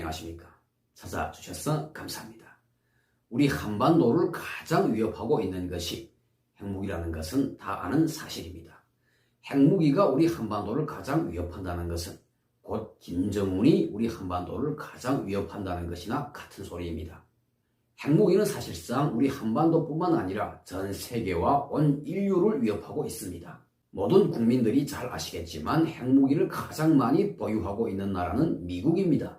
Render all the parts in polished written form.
안녕하십니까. 찾아주셔서 감사합니다. 우리 한반도를 가장 위협하고 있는 것이 핵무기라는 것은 다 아는 사실입니다. 핵무기가 우리 한반도를 가장 위협한다는 것은 곧 김정은이 우리 한반도를 가장 위협한다는 것이나 같은 소리입니다. 핵무기는 사실상 우리 한반도뿐만 아니라 전 세계와 온 인류를 위협하고 있습니다. 모든 국민들이 잘 아시겠지만 핵무기를 가장 많이 보유하고 있는 나라는 미국입니다.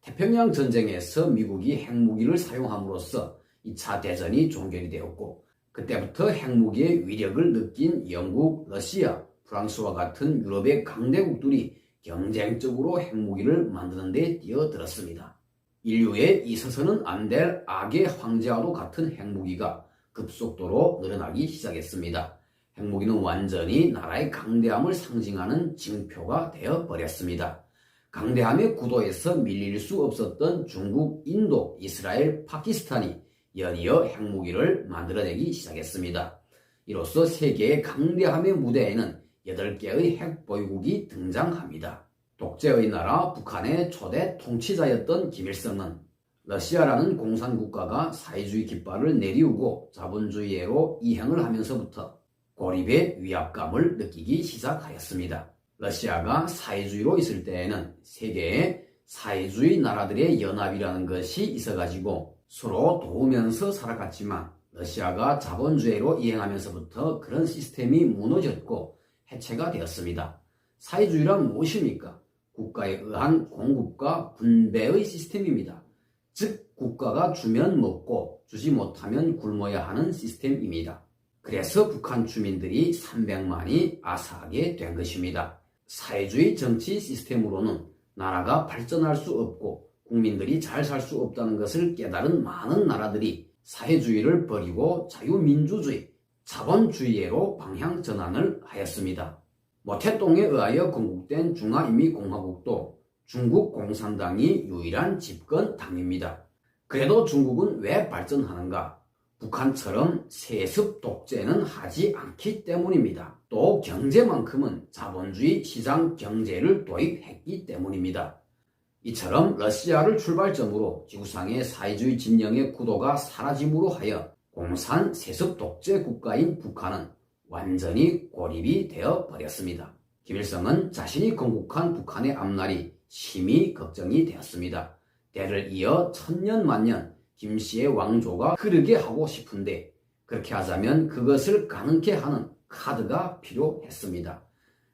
태평양 전쟁에서 미국이 핵무기를 사용함으로써 2차 대전이 종결이 되었고, 그때부터 핵무기의 위력을 느낀 영국, 러시아, 프랑스와 같은 유럽의 강대국들이 경쟁적으로 핵무기를 만드는 데 뛰어들었습니다. 인류에 있어서는 안 될 악의 황제와도 같은 핵무기가 급속도로 늘어나기 시작했습니다. 핵무기는 완전히 나라의 강대함을 상징하는 징표가 되어버렸습니다. 강대함의 구도에서 밀릴 수 없었던 중국, 인도, 이스라엘, 파키스탄이 연이어 핵무기를 만들어내기 시작했습니다. 이로써 세계의 강대함의 무대에는 8개의 핵보유국이 등장합니다. 독재의 나라 북한의 초대 통치자였던 김일성은 러시아라는 공산국가가 사회주의 깃발을 내리우고 자본주의로 이행을 하면서부터 고립의 위압감을 느끼기 시작하였습니다. 러시아가 사회주의로 있을 때에는 세계의 사회주의 나라들의 연합이라는 것이 있어가지고 서로 도우면서 살아갔지만, 러시아가 자본주의로 이행하면서부터 그런 시스템이 무너졌고 해체가 되었습니다. 사회주의란 무엇입니까? 국가에 의한 공급과 분배의 시스템입니다. 즉 국가가 주면 먹고 주지 못하면 굶어야 하는 시스템입니다. 그래서 북한 주민들이 300만이 아사하게 된 것입니다. 사회주의 정치 시스템으로는 나라가 발전할 수 없고 국민들이 잘 살 수 없다는 것을 깨달은 많은 나라들이 사회주의를 버리고 자유민주주의, 자본주의로 방향 전환을 하였습니다. 모태똥에 의하여 건국된 중화인민공화국도 중국 공산당이 유일한 집권당입니다. 그래도 중국은 왜 발전하는가? 북한처럼 세습 독재는 하지 않기 때문입니다. 또 경제만큼은 자본주의 시장 경제를 도입했기 때문입니다. 이처럼 러시아를 출발점으로 지구상의 사회주의 진영의 구도가 사라짐으로 하여 공산 세습 독재 국가인 북한은 완전히 고립이 되어 버렸습니다. 김일성은 자신이 건국한 북한의 앞날이 심히 걱정이 되었습니다. 때를 이어 천년만년 김씨의 왕조가 흐르게 하고 싶은데, 그렇게 하자면 그것을 가능케 하는 카드가 필요했습니다.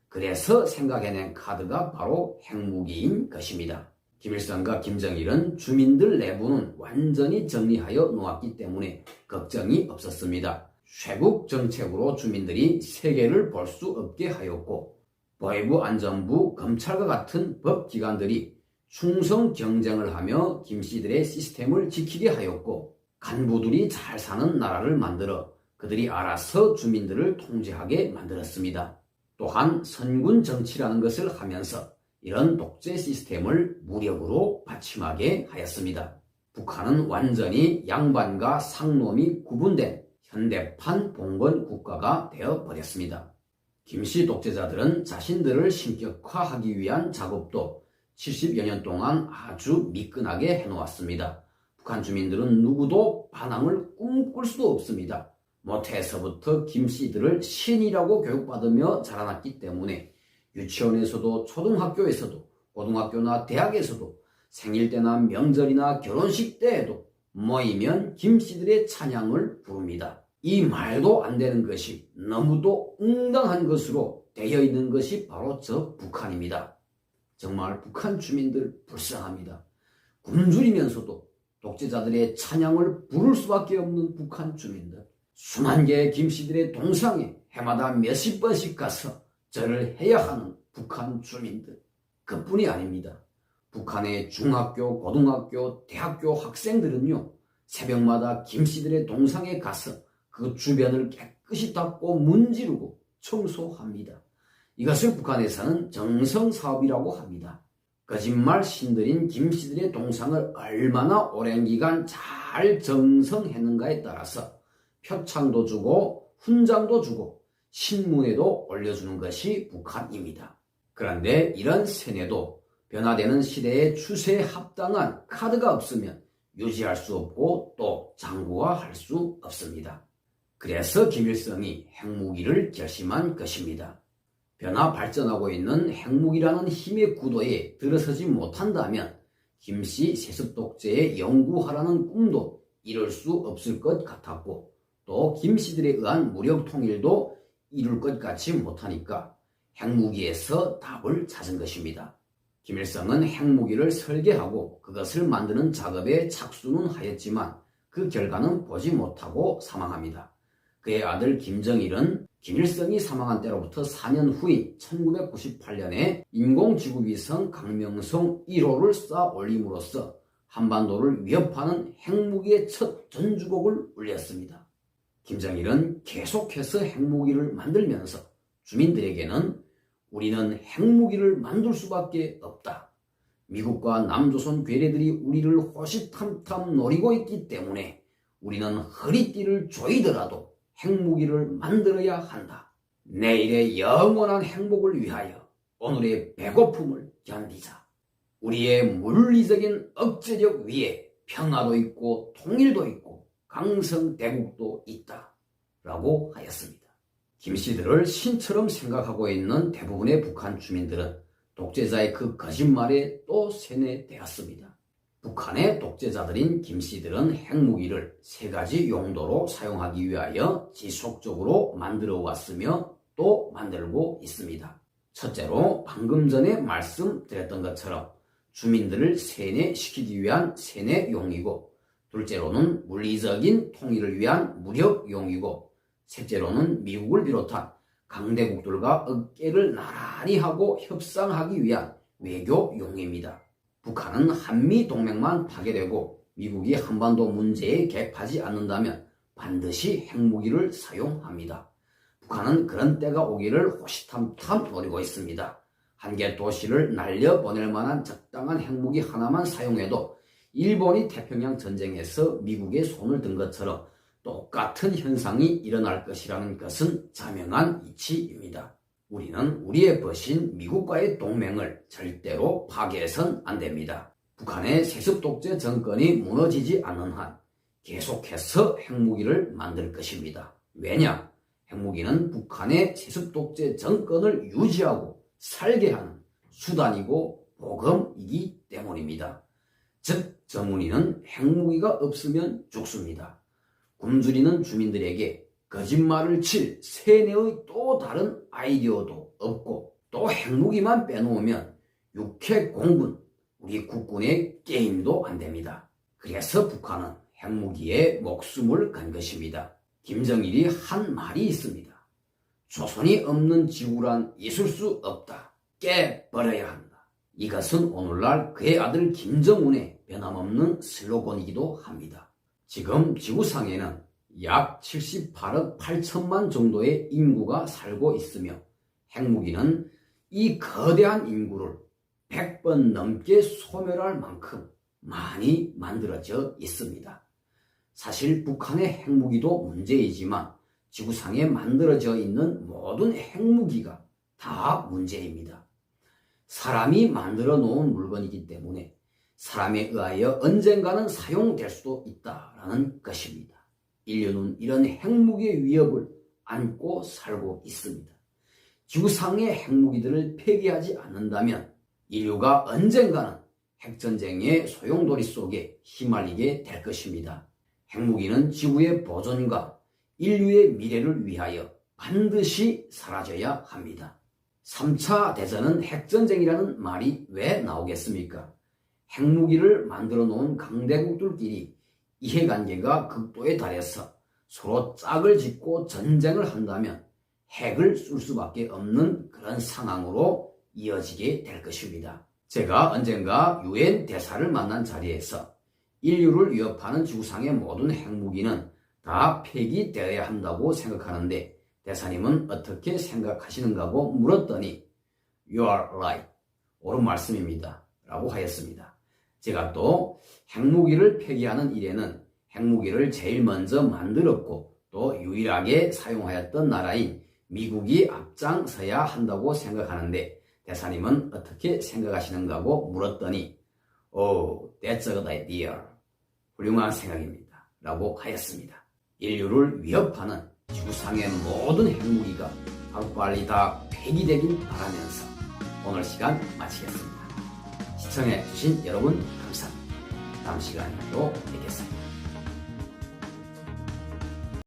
그래서 생각해낸 카드가 바로 핵무기인 것입니다. 김일성과 김정일은 주민들 내부는 완전히 정리하여 놓았기 때문에 걱정이 없었습니다. 쇄국 정책으로 주민들이 세계를 볼 수 없게 하였고, 보위부, 안전부, 검찰과 같은 법기관들이 충성 경쟁을 하며 김씨들의 시스템을 지키게 하였고, 간부들이 잘 사는 나라를 만들어 그들이 알아서 주민들을 통제하게 만들었습니다. 또한 선군 정치라는 것을 하면서 이런 독재 시스템을 무력으로 받침하게 하였습니다. 북한은 완전히 양반과 상놈이 구분된 현대판 봉건 국가가 되어버렸습니다. 김씨 독재자들은 자신들을 신격화하기 위한 작업도 70여 년 동안 아주 미끈하게 해놓았습니다. 북한 주민들은 누구도 반항을 꿈꿀 수도 없습니다. 모태에서부터 김씨들을 신이라고 교육받으며 자라났기 때문에 유치원에서도 초등학교에서도 고등학교나 대학에서도 생일 때나 명절이나 결혼식 때에도 모이면 김씨들의 찬양을 부릅니다. 이 말도 안 되는 것이 너무도 응당한 것으로 되어 있는 것이 바로 저 북한입니다. 정말 북한 주민들 불쌍합니다. 굶주리면서도 독재자들의 찬양을 부를 수밖에 없는 북한 주민들. 수만 개의 김씨들의 동상에 해마다 몇십 번씩 가서 절을 해야 하는 북한 주민들. 그뿐이 아닙니다. 북한의 중학교, 고등학교, 대학교 학생들은요, 새벽마다 김씨들의 동상에 가서 그 주변을 깨끗이 닦고 문지르고 청소합니다. 이것을 북한에서는 정성사업이라고 합니다. 거짓말 신들인 김씨들의 동상을 얼마나 오랜 기간 잘 정성했는가에 따라서 표창도 주고 훈장도 주고 신문에도 올려주는 것이 북한입니다. 그런데 이런 세뇌도 변화되는 시대의 추세에 합당한 카드가 없으면 유지할 수 없고 또 장구화할 수 없습니다. 그래서 김일성이 핵무기를 결심한 것입니다. 변화 발전하고 있는 핵무기라는 힘의 구도에 들어서지 못한다면 김씨 세습독재의 영구하라는 꿈도 이룰 수 없을 것 같았고 또 김씨들에 의한 무력 통일도 이룰 것 같이 못하니까 핵무기에서 답을 찾은 것입니다. 김일성은 핵무기를 설계하고 그것을 만드는 작업에 착수는 하였지만 그 결과는 보지 못하고 사망합니다. 그의 아들 김정일은 김일성이 사망한 때로부터 4년 후인 1998년에 인공지구위성 강명성 1호를 쌓아 올림으로써 한반도를 위협하는 핵무기의 첫 전주곡을 울렸습니다. 김정일은 계속해서 핵무기를 만들면서 주민들에게는 우리는 핵무기를 만들 수밖에 없다. 미국과 남조선 괴뢰들이 우리를 호시탐탐 노리고 있기 때문에 우리는 허리띠를 조이더라도 핵무기를 만들어야 한다. 내일의 영원한 행복을 위하여 오늘의 배고픔을 견디자. 우리의 물리적인 억제력 위에 평화도 있고 통일도 있고 강성대국도 있다. 라고 하였습니다. 김씨들을 신처럼 생각하고 있는 대부분의 북한 주민들은 독재자의 그 거짓말에 또 세뇌되었습니다. 북한의 독재자들인 김씨들은 핵무기를 3가지 용도로 사용하기 위하여 지속적으로 만들어 왔으며 또 만들고 있습니다. 첫째로 방금 전에 말씀드렸던 것처럼 주민들을 세뇌시키기 위한 세뇌용이고, 둘째로는 물리적인 통일을 위한 무력용이고, 셋째로는 미국을 비롯한 강대국들과 어깨를 나란히 하고 협상하기 위한 외교용입니다. 북한은 한미동맹만 파괴되고 미국이 한반도 문제에 개입하지 않는다면 반드시 핵무기를 사용합니다. 북한은 그런 때가 오기를 호시탐탐 노리고 있습니다. 한 개 도시를 날려보낼 만한 적당한 핵무기 하나만 사용해도 일본이 태평양 전쟁에서 미국에 손을 든 것처럼 똑같은 현상이 일어날 것이라는 것은 자명한 이치입니다. 우리는 우리의 벗인 미국과의 동맹을 절대로 파괴해선 안 됩니다. 북한의 세습독재 정권이 무너지지 않는 한 계속해서 핵무기를 만들 것입니다. 왜냐? 핵무기는 북한의 세습독재 정권을 유지하고 살게 하는 수단이고 보검이기 때문입니다. 즉, 저문이는 핵무기가 없으면 죽습니다. 굶주리는 주민들에게 거짓말을 칠 세뇌의 또 다른 아이디어도 없고, 또 핵무기만 빼놓으면 육해공군, 우리 국군의 게임도 안 됩니다. 그래서 북한은 핵무기에 목숨을 건 것입니다. 김정일이 한 말이 있습니다. 조선이 없는 지구란 있을 수 없다. 깨버려야 한다. 이것은 오늘날 그의 아들 김정은의 변함없는 슬로건이기도 합니다. 지금 지구상에는 약 78억 8천만 정도의 인구가 살고 있으며 핵무기는 이 거대한 인구를 100번 넘게 소멸할 만큼 많이 만들어져 있습니다. 사실 북한의 핵무기도 문제이지만 지구상에 만들어져 있는 모든 핵무기가 다 문제입니다. 사람이 만들어 놓은 물건이기 때문에 사람에 의하여 언젠가는 사용될 수도 있다라는 것입니다. 인류는 이런 핵무기의 위협을 안고 살고 있습니다. 지구상의 핵무기들을 폐기하지 않는다면 인류가 언젠가는 핵전쟁의 소용돌이 속에 휘말리게 될 것입니다. 핵무기는 지구의 보존과 인류의 미래를 위하여 반드시 사라져야 합니다. 3차 대전은 핵전쟁이라는 말이 왜 나오겠습니까? 핵무기를 만들어 놓은 강대국들끼리 이해관계가 극도에 달해서 서로 짝을 짓고 전쟁을 한다면 핵을 쏠 수밖에 없는 그런 상황으로 이어지게 될 것입니다. 제가 언젠가 유엔 대사를 만난 자리에서 인류를 위협하는 지구상의 모든 핵무기는 다 폐기되어야 한다고 생각하는데 대사님은 어떻게 생각하시는가고 물었더니 You are right. 옳은 말씀입니다. 라고 하였습니다. 제가 또 핵무기를 폐기하는 일에는 핵무기를 제일 먼저 만들었고 또 유일하게 사용하였던 나라인 미국이 앞장서야 한다고 생각하는데 대사님은 어떻게 생각하시는가고 물었더니 that's a good idea. 훌륭한 생각입니다. 라고 하였습니다. 인류를 위협하는 지구상의 모든 핵무기가 하루빨리 다 폐기되길 바라면서 오늘 시간 마치겠습니다. 시청해주신 여러분 감사합니다. 다음 시간에 또 뵙겠습니다.